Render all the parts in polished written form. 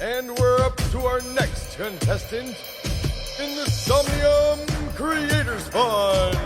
And we're up to our next contestant in the Somnium Creators Fund.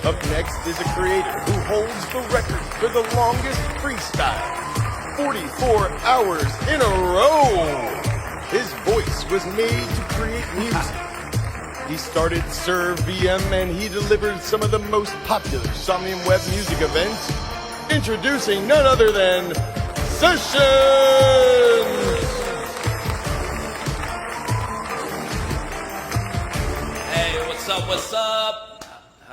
Up next is a creator who holds the record for the longest freestyle, 44 hours in a row. His voice was made to create music. He started SIRVM and he delivered some of the most popular Somnium web music events, introducing none other than Scessions! Hey, what's up?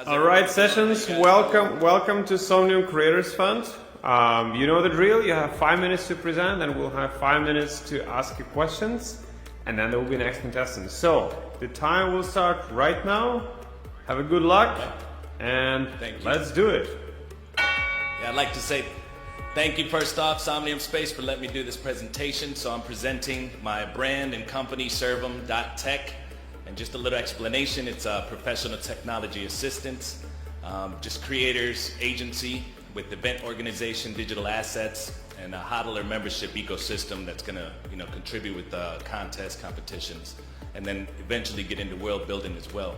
All right, Scessions, welcome to Somnium Creators Fund. You know the drill, you have 5 minutes to present and we'll have 5 minutes to ask you questions and then there will be next contestant. So, the time will start right now. Have a good luck and let's do it. Yeah, I'd like to say thank you first off, Somnium Space, for letting me do this presentation. So I'm presenting my brand and company, SIRVM.TECH. And just a little explanation, it's a professional technology assistance, just creators agency with event organization, digital assets, and a hodler membership ecosystem that's going to contribute with contests, competitions, and then eventually get into world building as well.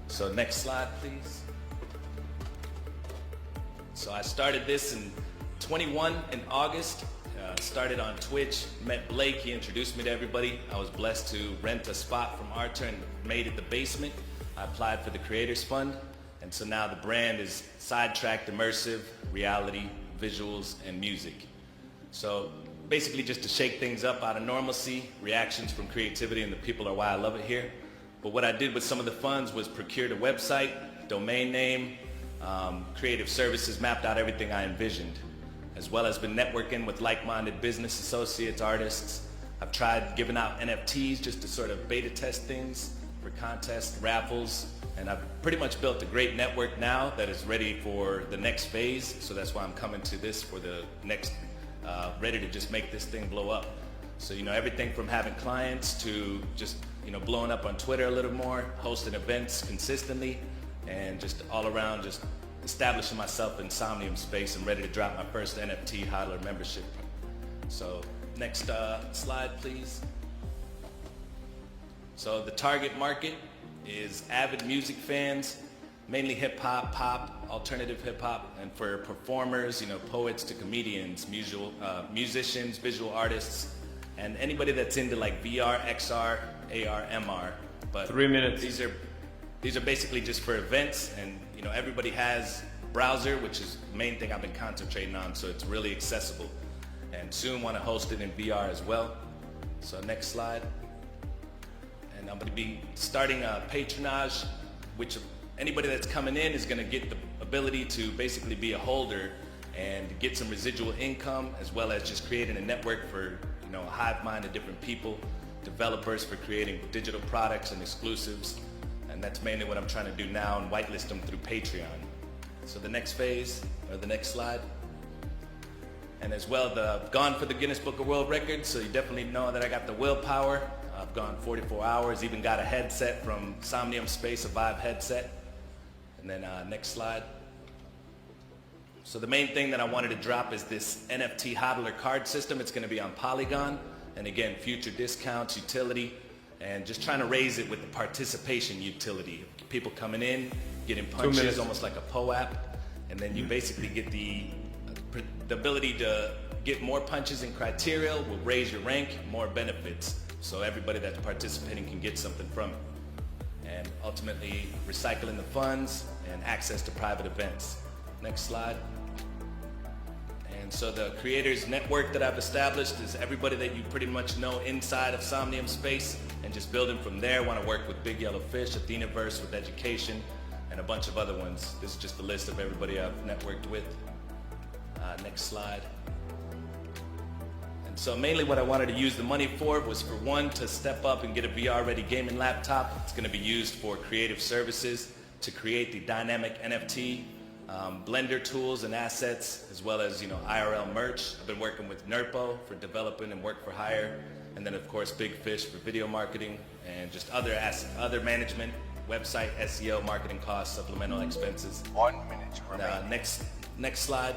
So next slide, please. So I started this in 21 in August. Started on Twitch, met Blake, he introduced me to everybody. I was blessed to rent a spot from Arthur and made it the Basement. I applied for the Creators Fund, and so now the brand is sidetracked, immersive, reality, visuals, and music. So basically just to shake things up out of normalcy, reactions from creativity, and the people are why I love it here. But what I did with some of the funds was procured a website, domain name, creative services, mapped out everything I envisioned, as well as been networking with like-minded business associates, artists. I've tried giving out NFTs just to sort of beta test things for contests, raffles, and I've pretty much built a great network now that is ready for the next phase. So that's why I'm coming to this for the next, ready to just make this thing blow up. So, everything from having clients to just, blowing up on Twitter a little more, hosting events consistently, and just all around just establishing myself in Somnium Space and ready to drop my first NFT hodler membership. So next slide, please. So the target market is avid music fans, mainly hip hop, pop, alternative hip hop, and for performers, poets to comedians, musicians, visual artists, and anybody that's into like VR, XR, AR, MR. But 3 minutes. These are basically just for events, and everybody has browser, which is the main thing I've been concentrating on, so it's really accessible. And soon want to host it in VR as well. So next slide. And I'm going to be starting a patronage, which anybody that's coming in is going to get the ability to basically be a holder and get some residual income, as well as just creating a network for a hive mind of different people, developers for creating digital products and exclusives. And that's mainly what I'm trying to do now and whitelist them through Patreon. So the next phase, or the next slide. And as well, I've gone for the Guinness Book of World Records, so you definitely know that I got the willpower. I've gone 44 hours, even got a headset from Somnium Space, a Vive headset. And then next slide. So the main thing that I wanted to drop is this NFT hodler card system. It's going to be on Polygon. And again, future discounts, utility, and just trying to raise it with the participation utility. People coming in, getting punches, almost like a POAP, and then you basically get the ability to get more punches and criteria, will raise your rank, more benefits. So everybody that's participating can get something from it. And ultimately, recycling the funds and access to private events. Next slide. And so the creators network that I've established is everybody that you pretty much know inside of Somnium Space, and just building from there. Want to work with Big Yellow Fish, Athenaverse with education, and a bunch of other ones. This is just a list of everybody I've networked with. Next slide. And so mainly what I wanted to use the money for was for one, to step up and get a VR ready gaming laptop. It's going to be used for creative services to create the dynamic NFT, Blender tools and assets, as well as IRL merch. I've been working with Nerpo for developing and work for hire, and then of course Big Fish for video marketing and just other management, website, SEO, marketing costs, supplemental expenses. 1 minute remaining. Next slide.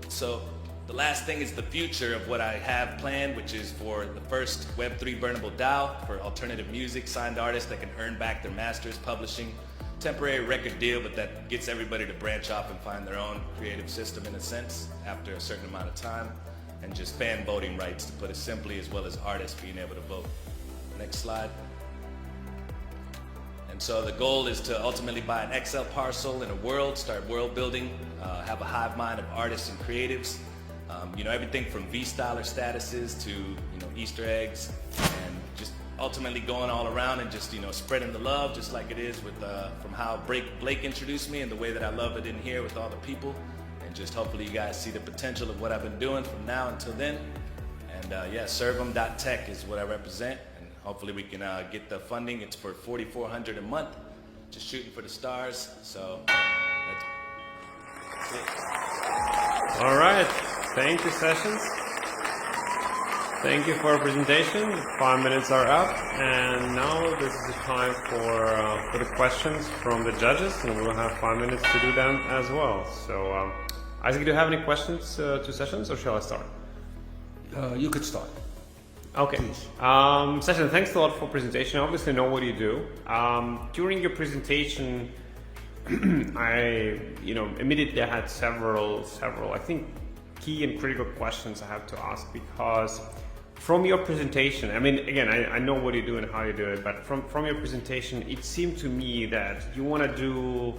So The last thing is the future of what I have planned, which is for the first Web3 burnable DAO for alternative music, signed artists that can earn back their masters, publishing, temporary record deal, but that gets everybody to branch off and find their own creative system in a sense after a certain amount of time, and just fan voting rights, to put it simply, as well as artists being able to vote. Next slide. And so the goal is to ultimately buy an Excel parcel in a world, start world building, have a hive mind of artists and creatives. Everything from V-styler statuses to, Easter eggs, and just ultimately going all around and just, spreading the love, just like it is with, from how Blake introduced me and the way that I love it in here with all the people. And just hopefully you guys see the potential of what I've been doing from now until then. And SIRVM.TECH is what I represent. And hopefully we can get the funding. It's for $4,400 a month, just shooting for the stars. So that's it. All right. Thank you, Scessions. Thank you for your presentation. 5 minutes are up, and now this is the time for the questions from the judges, and we'll have 5 minutes to do them as well. So, Isaac, do you have any questions to Scessions, or shall I start? You could start. Okay. Scessions, thanks a lot for presentation. I obviously know what you do. During your presentation, I immediately had several, I think, key and critical questions I have to ask, because from your presentation, again, I know what you do and how you do it, but from your presentation, it seemed to me that you want to do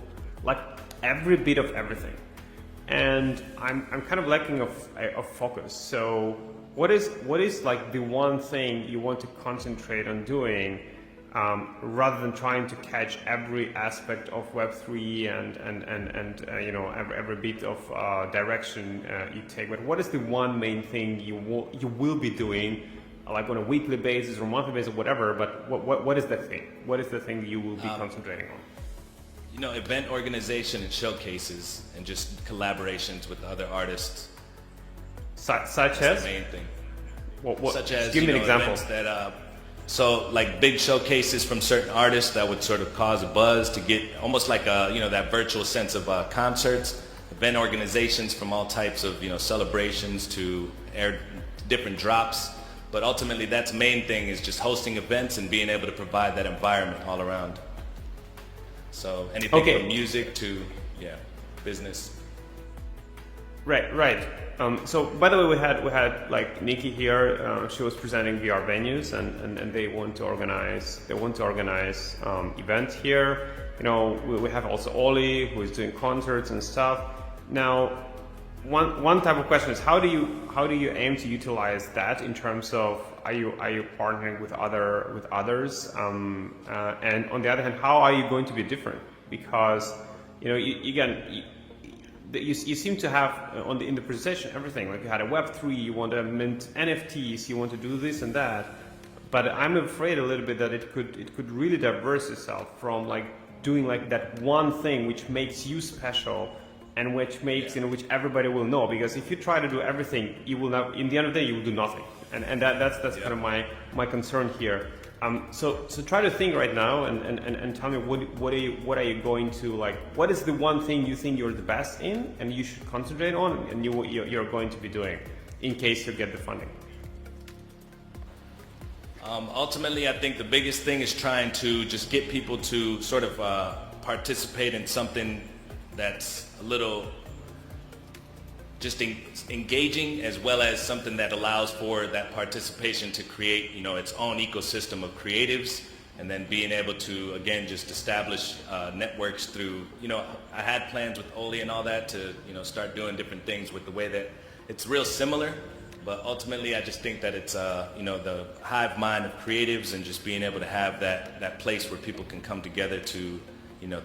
like every bit of everything, and I'm kind of lacking of focus. So what is like the one thing you want to concentrate on doing, rather than trying to catch every aspect of Web3 and every bit of direction you take? But what is the one main thing you will be doing, like on a weekly basis or monthly basis or whatever? But what is that thing? What is the thing you will be concentrating on? Event organization and showcases, and just collaborations with other artists. Such That's as the main thing. Such as, give me an example. So like big showcases from certain artists that would sort of cause a buzz, to get almost like that virtual sense of concerts, event organizations from all types of celebrations to air different drops. But ultimately that's main thing, is just hosting events and being able to provide that environment all around. So anything from music to business. Right. So by the way, we had like Nikki here. She was presenting VR venues, and they want to organize events here. We have also Oli, who is doing concerts and stuff. Now, one type of question is how do you aim to utilize that in terms of are you partnering with others, and on the other hand, how are you going to be different? Because you seem to have in the presentation everything, like you had a Web3, you want to mint NFTs, you want to do this and that, but I'm afraid a little bit that it could really diverse itself from like doing like that one thing which makes you special and which makes which everybody will know. Because if you try to do everything, you will not, in the end of the day you will do nothing, and that's kind of my concern here. So try to think right now and tell me what are you going to like? What is the one thing you think you're the best in and you should concentrate on, and you're going to be doing in case you get the funding? Ultimately, I think the biggest thing is trying to just get people to sort of participate in something that's a little just engaging, as well as something that allows for that participation to create, its own ecosystem of creatives, and then being able to, again, just establish networks through, I had plans with Oli and all that to, start doing different things with the way that it's real similar, but ultimately I just think that it's, the hive mind of creatives, and just being able to have that place where people can come together to,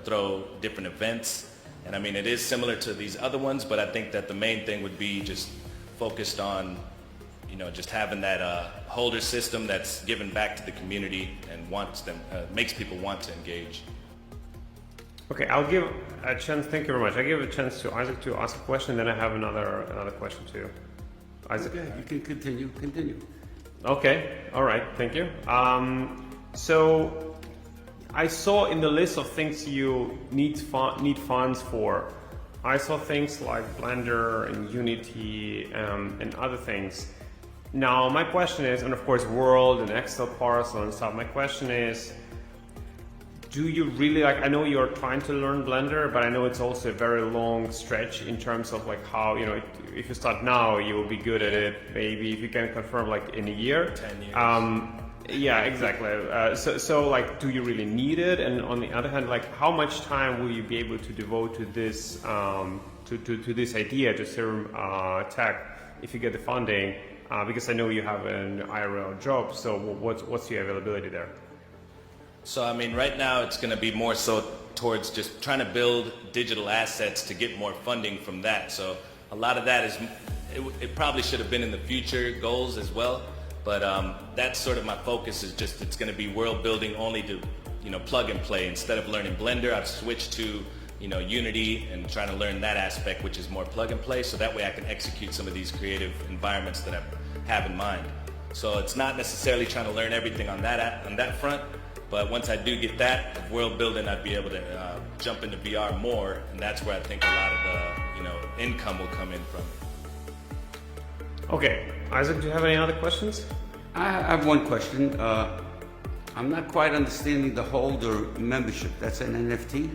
throw different events. And it is similar to these other ones, but I think that the main thing would be just focused on, just having that holder system that's given back to the community and makes people want to engage. Okay, I'll give a chance. Thank you very much. I give a chance to Isaac to ask a question, then I have another question too. Isaac, Okay, you can continue. Okay, all right. Thank you. So I saw in the list of things you need funds for, I saw things like Blender and Unity and other things. Now my question is, and of course World and Excel Parcel and stuff, my question is, do you really like, I know you're trying to learn Blender, but I know it's also a very long stretch in terms of like how, you know, if you start now, you will be good at it, maybe if you can confirm like in a year. 10 years. Yeah, exactly. So like, do you really need it? And on the other hand, like, how much time will you be able to devote to this, to this idea, to SIRVM.TECH, if you get the funding? Because I know you have an IRL job, so what's your availability there? So I mean, right now it's going to be more so towards just trying to build digital assets to get more funding from that. So a lot of that is, it probably should have been in the future goals as well. But that's sort of my focus, is just it's going to be world building only to, you know, plug and play. Instead of learning Blender, I've switched to, you know, Unity and trying to learn that aspect, which is more plug and play. So that way I can execute some of these creative environments that I have in mind. So it's not necessarily trying to learn everything on that front. But once I do get that world building, I'd be able to jump into VR more, and that's where I think a lot of the, you know, income will come in from. Okay, Isaac, do you have any other questions? I have one question. I'm not quite understanding the holder membership. That's an NFT?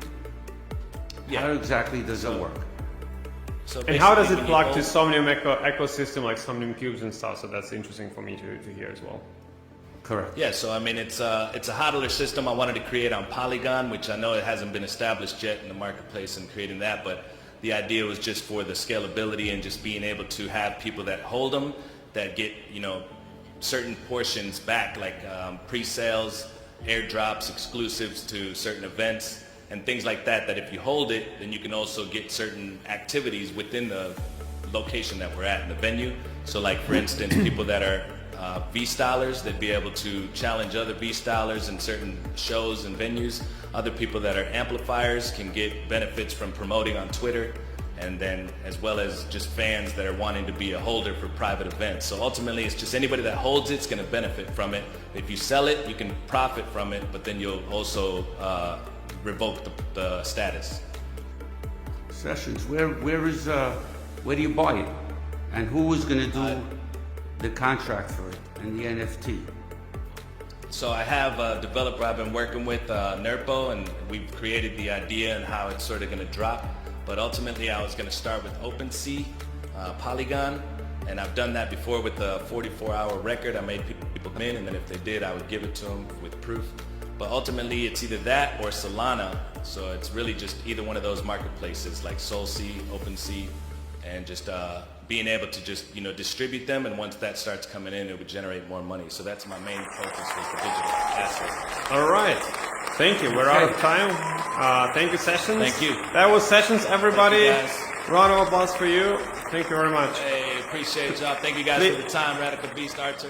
Yeah. How exactly does it work? So And how does basically, it plug to Somnium ecosystem, like Somnium cubes and stuff? So that's interesting for me to hear as well. Correct. Yeah, so I mean, it's a hodler system I wanted to create on Polygon, which I know it hasn't been established yet in the marketplace, and creating that, but the idea was just for the scalability and just being able to have people that hold them that get, you know, certain portions back, like pre-sales, airdrops, exclusives to certain events, and things like that, that if you hold it, then you can also get certain activities within the location that we're at in the venue. So like, for instance, people that are V-stylers, they'd be able to challenge other V-stylers in certain shows and venues. Other people that are amplifiers can get benefits from promoting on Twitter, and then as well as just fans that are wanting to be a holder for private events. So ultimately, it's just anybody that holds it's going to benefit from it. If you sell it, you can profit from it, but then you'll also revoke the status. Scessions, where do you buy it? And who is going to do the contract for it and the NFT? So I have a developer I've been working with, Nerpo, and we've created the idea and how it's sort of going to drop. But ultimately, I was going to start with OpenSea, Polygon, and I've done that before with the 44-hour record. I made people come in, and then if they did, I would give it to them with proof. But ultimately, it's either that or Solana. So it's really just either one of those marketplaces like SolSea, OpenSea, and just being able to just, you know, distribute them. And once that starts coming in, it would generate more money. So that's my main focus, was the digital assets. All right. Thank you. We're out of time. Thank you, Scessions. Thank you. That was Scessions, everybody. Thank you, Round of applause for you. Thank you very much. Hey, appreciate y'all. Thank you guys for the time, Radical Beast Archer.